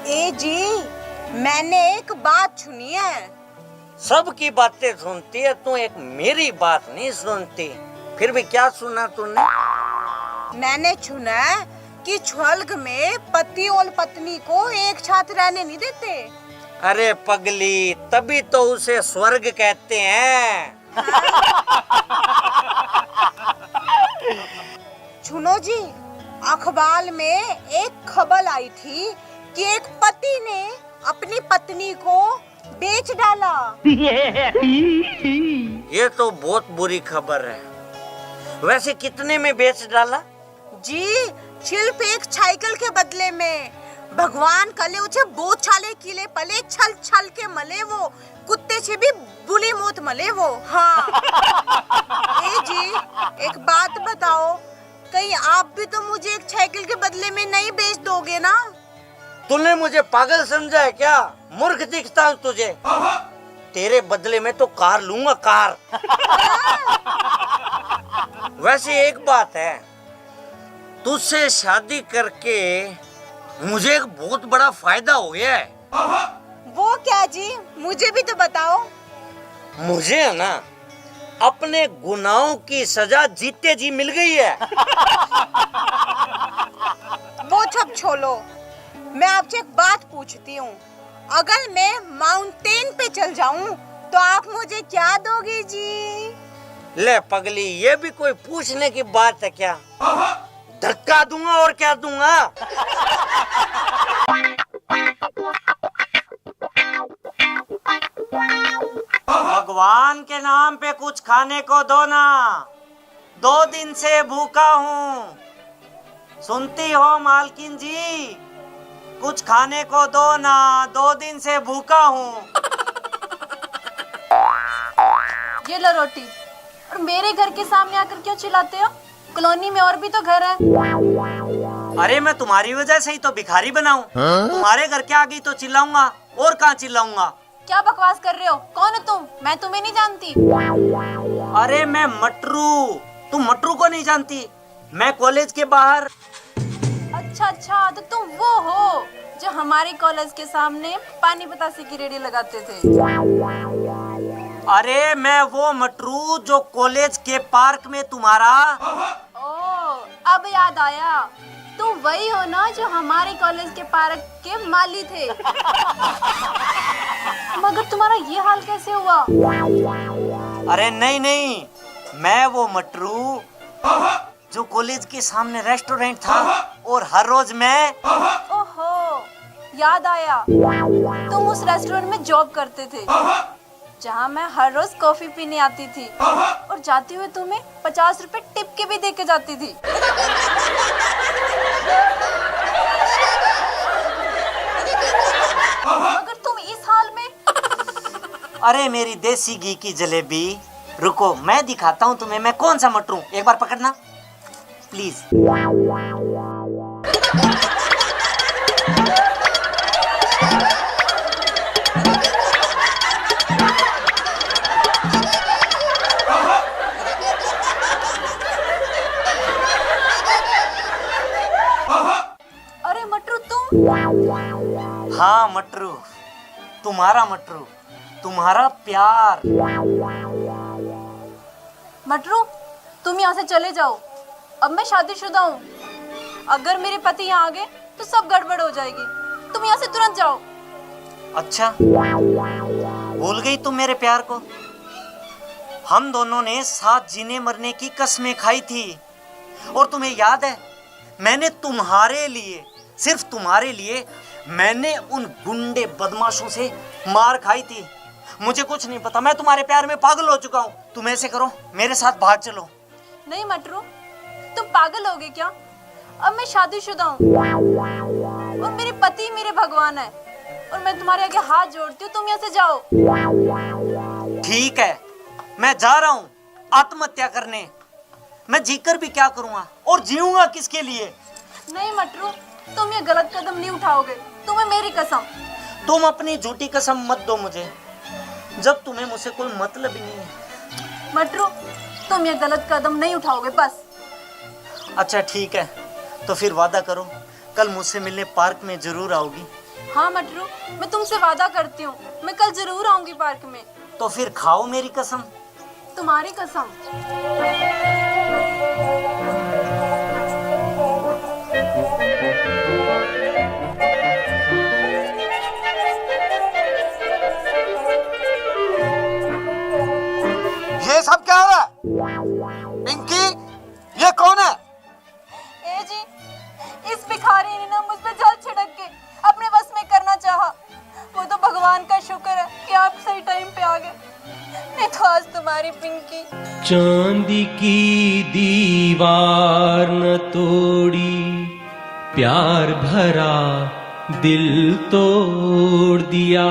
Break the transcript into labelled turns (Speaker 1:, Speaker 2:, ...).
Speaker 1: ए जी, मैंने एक बात सुनी है।
Speaker 2: सबकी बातें सुनती है तू, एक मेरी बात नहीं सुनती। फिर भी क्या सुना तूने?
Speaker 1: मैंने सुना है कि स्वर्ग में पति और पत्नी को एक साथ रहने नहीं देते।
Speaker 2: अरे पगली, तभी तो उसे स्वर्ग कहते हैं।
Speaker 1: सुनो जी, अखबार में एक खबर आई थी कि एक पति ने अपनी पत्नी को बेच डाला।
Speaker 2: ये तो बहुत बुरी खबर है। वैसे कितने में बेच डाला?
Speaker 1: जी, सिर्फ एक साइकिल के बदले में। भगवान कले उसे बहुत साले किले पले, छल छल के मले वो, कुत्ते से भी बुरी मौत मले वो। हाँ। ए जी, एक बात बताओ, कहीं आप भी तो मुझे एक साइकिल के बदले में नहीं बेच दोगे ना?
Speaker 2: तूने मुझे पागल समझा है क्या? मूर्ख दिखता हूँ तुझे? तेरे बदले में तो कार लूंगा, कार। वैसे एक बात है, तुझसे शादी करके मुझे एक बहुत बड़ा फायदा हो गया है।
Speaker 1: वो क्या जी, मुझे भी तो बताओ।
Speaker 2: मुझे है ना, अपने गुनाहों की सजा जीते जी मिल गई है।
Speaker 1: वो सब छोड़ो, मैं आपसे एक बात पूछती हूँ। अगर मैं माउंटेन पे चल जाऊँ तो आप मुझे क्या दोगे जी?
Speaker 2: ले पगली, ये भी कोई पूछने की बात है क्या? धक्का दूंगा और क्या दूंगा। भगवान के नाम पे कुछ खाने को दो ना, 2 दिन से भूखा हूँ। सुनती हो मालकिन जी? कुछ खाने को दो ना, 2 दिन से भूखा हूँ।
Speaker 3: ये लो रोटी। और मेरे घर के सामने आकर क्यों चिल्लाते हो? कॉलोनी में और भी तो घर है।
Speaker 2: अरे मैं तुम्हारी वजह से ही तो भिखारी बना हूँ। तुम्हारे घर के आगे तो चिल्लाऊंगा, और कहाँ चिल्लाऊंगा?
Speaker 3: क्या बकवास कर रहे हो? कौन हो तुम? मैं तुम्हें नहीं जानती।
Speaker 2: अरे मैं मटरू, तुम मटरू को नहीं जानती? मैं कॉलेज के बाहर।
Speaker 3: अच्छा, तो तुम वो हो जो हमारे कॉलेज के सामने पानी बतासे की रेडी लगाते थे।
Speaker 2: अरे मैं वो मटरू जो कॉलेज के पार्क में तुम्हारा।
Speaker 3: ओह, अब याद आया। तुम वही हो ना जो हमारे कॉलेज के पार्क के माली थे। मगर तुम्हारा ये हाल कैसे हुआ?
Speaker 2: अरे नहीं, मैं वो मटरू जो कॉलेज के सामने रेस्टोरेंट था, और हर रोज मैं।
Speaker 3: ओहो, याद आया। तुम उस रेस्टोरेंट में जॉब करते थे जहाँ मैं हर रोज कॉफी पीने आती थी, और जाते हुए तुम्हें 50 रुपए टिप के भी दे के जाती थी। मगर तुम इस हाल में।
Speaker 2: अरे मेरी देसी घी की जलेबी, रुको मैं दिखाता हूँ तुम्हें मैं कौन सा मटरू। एक बार पकड़ना प्लीज।
Speaker 3: अरे मटरू तुम?
Speaker 2: हाँ मटरू, तुम्हारा मटरू, तुम्हारा प्यार।
Speaker 3: मटरू, तुम यहाँ से चले जाओ। अब मैं शादीशुदा हूँ। अगर मेरे पति यहाँ आ गए तो सब गड़बड़ हो जाएगी। तुम यहाँ से तुरंत जाओ।
Speaker 2: अच्छा, भूल गई तुम मेरे प्यार को? हम दोनों ने साथ जीने मरने की कस्में खाई थी, और तुम्हें याद है, मैंने तुम्हारे लिए, सिर्फ तुम्हारे लिए, मैंने उन गुंडे बदमाशों से मार खाई थी। मुझे कुछ नहीं पता, मैं तुम्हारे प्यार में पागल हो चुका हूँ। तुम ऐसे करो, मेरे साथ भाग चलो।
Speaker 3: नहीं मटरू, तुम पागल हो गए क्या? अब मैं शादीशुदा हूँ और मेरे पति मेरे भगवान है, और मैं तुम्हारे आगे हाथ जोड़ती हूँ, तुम यहाँ से जाओ।
Speaker 2: ठीक है, मैं जा रहा हूँ आत्महत्या करने। मैं जीकर भी क्या करूँगा, और जीऊंगा किसके लिए?
Speaker 3: नहीं मटरू, तुम ये गलत कदम नहीं उठाओगे, तुम्हें मेरी कसम।
Speaker 2: तुम अपनी झूठी कसम मत दो मुझे, जब तुम्हें मुझसे कोई मतलब ही नहीं है।
Speaker 3: मटरू, तुम ये गलत कदम नहीं उठाओगे बस।
Speaker 2: अच्छा ठीक है, तो फिर वादा करो, कल मुझसे मिलने पार्क में जरूर आओगी।
Speaker 3: हाँ मटरू, मैं तुमसे वादा करती हूँ, मैं कल जरूर आऊंगी पार्क में।
Speaker 2: तो फिर खाओ मेरी कसम।
Speaker 3: तुम्हारी कसम।
Speaker 4: ये सब क्या हो रहा है? पिंकी, ये कौन है?
Speaker 3: ए जी, इस भिखारी ने ना मुझ पे जल छिड़क के अपने बस में करना चाहा। वो तो भगवान का शुक्र है कि आप सही टाइम पे आ गए, नहीं तो आज तुम्हारी पिंकी।
Speaker 5: चांदी की दीवार न तोड़ी, प्यार भरा दिल तोड़ दिया।